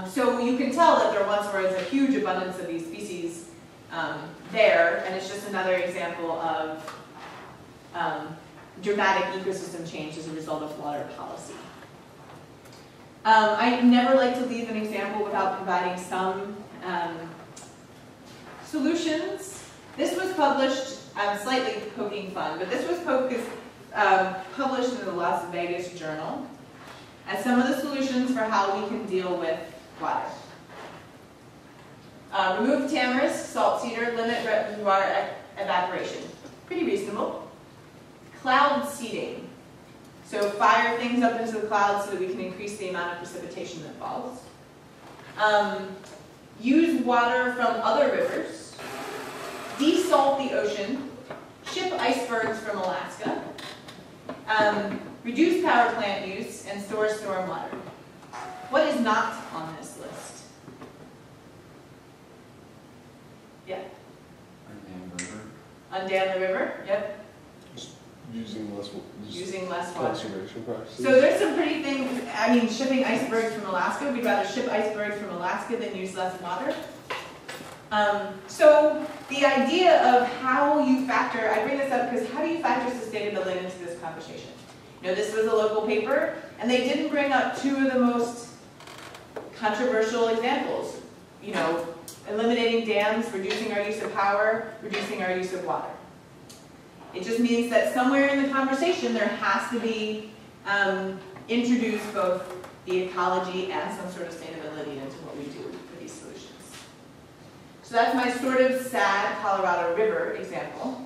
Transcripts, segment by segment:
So you can tell that there once was a huge abundance of these species there, and it's just another example of dramatic ecosystem change as a result of water policy. I never like to leave an example without providing some solutions. This was published, slightly poking fun, but this was published in the Las Vegas Journal as some of the solutions for how we can deal with water. Remove tamarisk, salt cedar, limit water evaporation. Pretty reasonable. Cloud seeding. So fire things up into the clouds so that we can increase the amount of precipitation that falls. Use water from other rivers. Desalt the ocean. Ship icebergs from Alaska. Reduce power plant use and store storm water. What is not on this list? Yeah. Undam the river. Undam the river. Yep. Using less water. Conservation practices. So there's some pretty things. I mean, shipping icebergs from Alaska. We'd rather ship icebergs from Alaska than use less water. So the idea of how you factor, I bring this up because how do you factor sustainability into this conversation? You know, this was a local paper, and they didn't bring up two of the most controversial examples. You know, eliminating dams, reducing our use of power, reducing our use of water. It just means that somewhere in the conversation there has to be introduced both the ecology and some sort of sustainability into what we do for these solutions. So that's my sort of sad Colorado River example.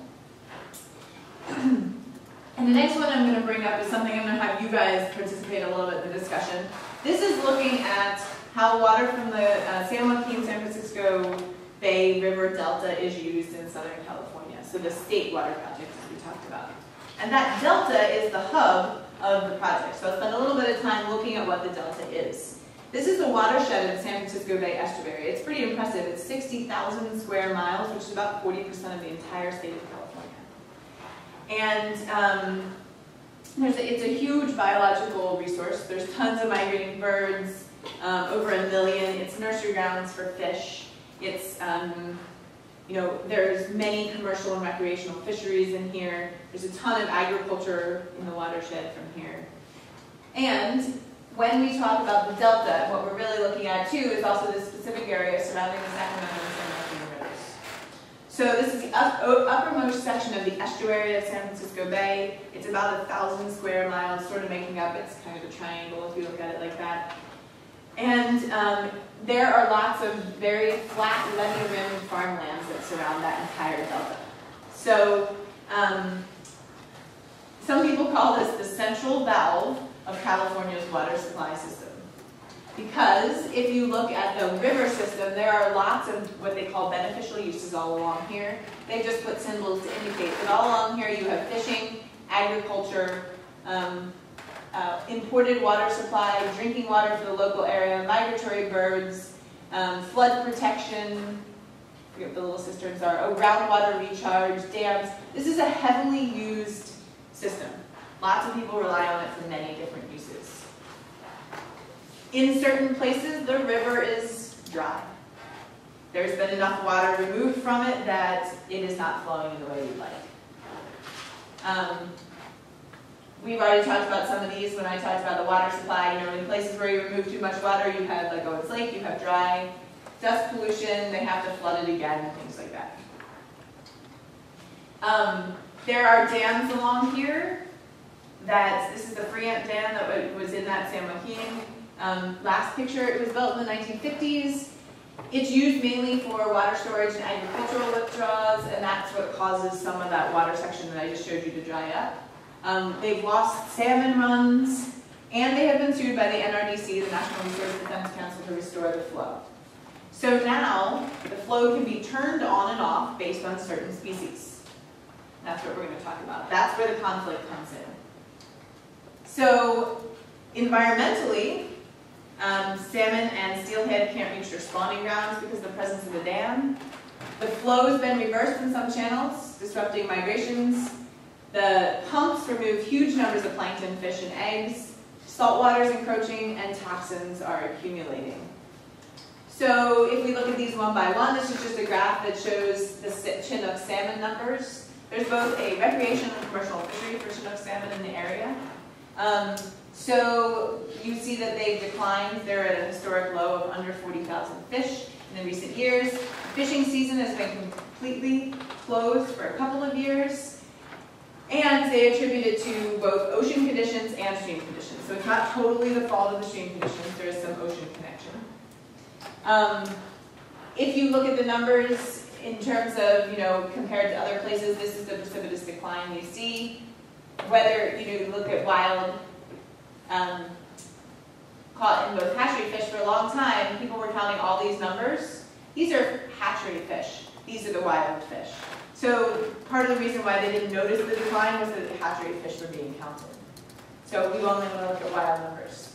And the next one I'm going to bring up is something I'm going to have you guys participate a little bit in the discussion. This is looking at how water from the San Joaquin, San Francisco Bay River Delta is used in Southern California. So the state water project that we talked about. And that delta is the hub of the project. So I'll spend a little bit of time looking at what the delta is. This is the watershed of the San Francisco Bay Estuary. It's pretty impressive. It's 60,000 square miles, which is about 40% of the entire state of California. And it's a huge biological resource. There's tons of migrating birds, over 1 million. It's nursery grounds for fish. It's, you know, there's many commercial and recreational fisheries in here. There's a ton of agriculture in the watershed from here. And when we talk about the delta, what we're really looking at too is also this specific area surrounding the Sacramento and San Joaquin rivers. So this is the uppermost section of the estuary of San Francisco Bay. It's about 1,000 square miles, sort of making up, it's kind of a triangle if you look at it like that. And there are lots of very flat, levee-rimmed farmlands that surround that entire delta. So some people call this the central valve of California's water supply system. Because if you look at the river system, there are lots of what they call beneficial uses all along here. They just put symbols to indicate that all along here you have fishing, agriculture, imported water supply, drinking water for the local area, migratory birds, flood protection, I forget what the little cisterns are, groundwater recharge, dams. This is a heavily used system. Lots of people rely on it for many different uses. In certain places, the river is dry. There's been enough water removed from it that it is not flowing in the way you'd like. We've already talked about some of these when I talked about the water supply. You know, in places where you remove too much water, you have like Owens Lake, you have dry, dust pollution, they have to flood it again, and things like that. There are dams along here. This is the Freant Dam that was in that San Joaquin. Last picture, it was built in the 1950s. It's used mainly for water storage and agricultural withdrawals, and that's what causes some of that water section that I just showed you to dry up. They've lost salmon runs, and they have been sued by the NRDC, the National Resource Defense Council, to restore the flow. So now, the flow can be turned on and off based on certain species. That's what we're going to talk about. That's where the conflict comes in. So, environmentally, salmon and steelhead can't reach their spawning grounds because of the presence of the dam. The flow has been reversed in some channels, disrupting migrations. The pumps remove huge numbers of plankton, fish, and eggs. Salt water is encroaching, and toxins are accumulating. So if we look at these one by one, this is just a graph that shows the Chinook salmon numbers. There's both a recreational and commercial fishery for Chinook salmon in the area. So you see that they've declined. They're at a historic low of under 40,000 fish in the recent years. The fishing season has been completely closed for a couple of years. And they attribute it to both ocean conditions and stream conditions. So it's not totally the fault of the stream conditions. There is some ocean connection. If you look at the numbers in terms of, compared to other places, this is the precipitous decline you see. Whether you look at wild caught in both hatchery fish for a long time, people were counting all these numbers. These are hatchery fish. These are the wild fish. So part of the reason why they didn't notice the decline was that the hatchery fish were being counted. So we only want to look at wild numbers.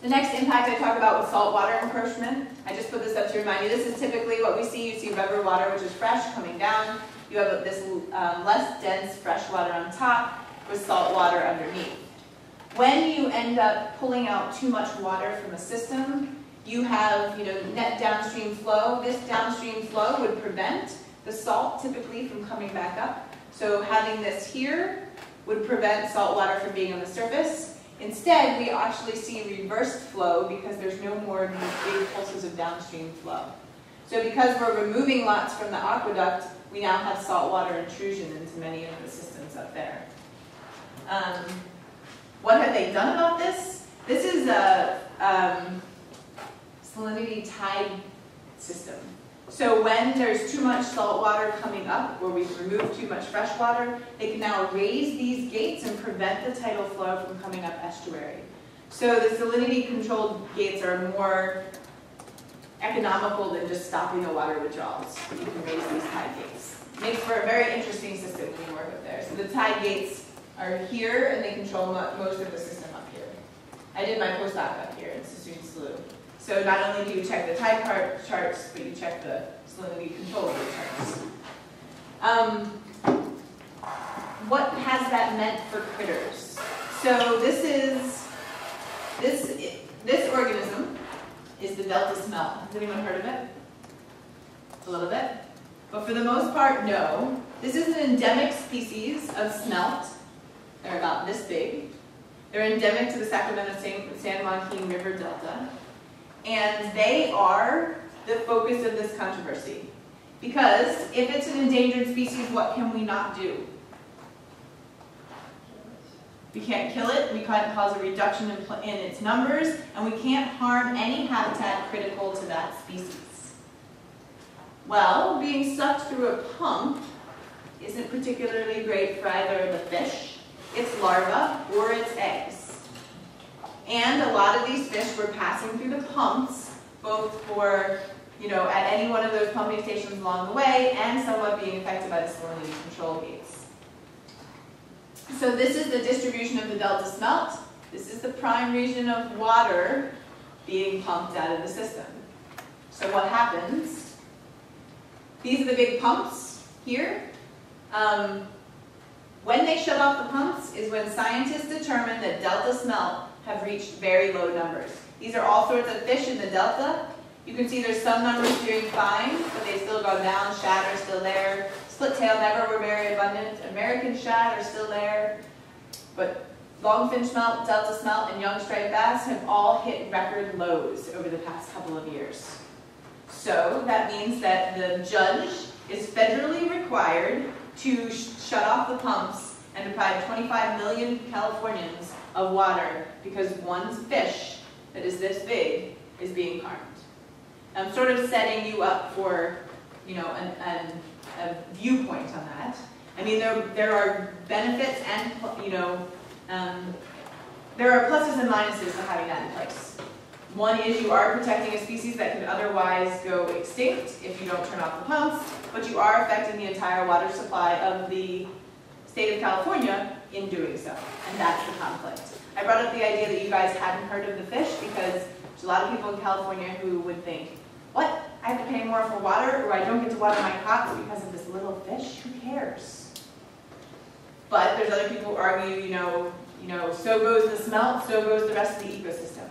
The next impact I talk about was saltwater encroachment. I just put this up to remind you, this is typically what we see. You see river water, which is fresh, coming down. You have this less dense fresh water on top with salt water underneath. When you end up pulling out too much water from a system, you have net downstream flow. This downstream flow would prevent the salt typically from coming back up. So having this here would prevent salt water from being on the surface. Instead, we actually see reversed flow because there's no more big pulses of downstream flow. So because we're removing lots from the aqueduct, we now have saltwater intrusion into many of the systems up there. What have they done about this? This is a salinity tide system. So when there's too much salt water coming up, or we've removed too much fresh water, they can now raise these gates and prevent the tidal flow from coming up estuary. So the salinity-controlled gates are more economical than just stopping the water withdrawals. You can raise these tide gates. Makes for a very interesting system when you work up there. So the tide gates are here, and they control most of the system up here. I did my postdoc up here in Sassoon Slough. So not only do you check the tide charts, but you check the salinity control charts. What has that meant for critters? So this organism is the Delta smelt. Has anyone heard of it? A little bit? But for the most part, no. This is an endemic species of smelt. They're about this big. They're endemic to the Sacramento-San Joaquin River Delta. And they are the focus of this controversy. Because if it's an endangered species, what can we not do? We can't kill it, we can't cause a reduction in its numbers, and we can't harm any habitat critical to that species. Well, being sucked through a pump isn't particularly great for either the fish, its larvae, or its eggs. And a lot of these fish were passing through the pumps, both for, at any one of those pumping stations along the way, and somewhat being affected by the salinity control gates. So this is the distribution of the Delta smelt. This is the prime region of water being pumped out of the system. So what happens? These are the big pumps here. When they shut off the pumps is when scientists determine that Delta smelt have reached very low numbers. These are all sorts of fish in the Delta. You can see there's some numbers doing fine, but they've still gone down. Shad are still there. Split-tailed never were very abundant. American shad are still there. But longfin smelt, Delta smelt, and young striped bass have all hit record lows over the past couple of years. So that means that the judge is federally required to shut off the pumps and deprive 25 million Californians of water because one fish that is this big is being harmed. I'm sort of setting you up for, a viewpoint on that. I mean, there are benefits and, there are pluses and minuses to having that in place. One is you are protecting a species that could otherwise go extinct if you don't turn off the pumps, but you are affecting the entire water supply of the state of California in doing so, and that's the conflict. I brought up the idea that you guys hadn't heard of the fish because there's a lot of people in California who would think, what? I have to pay more for water, or I don't get to water my crops because of this little fish? Who cares? But there's other people who argue, so goes the smelt, so goes the rest of the ecosystem.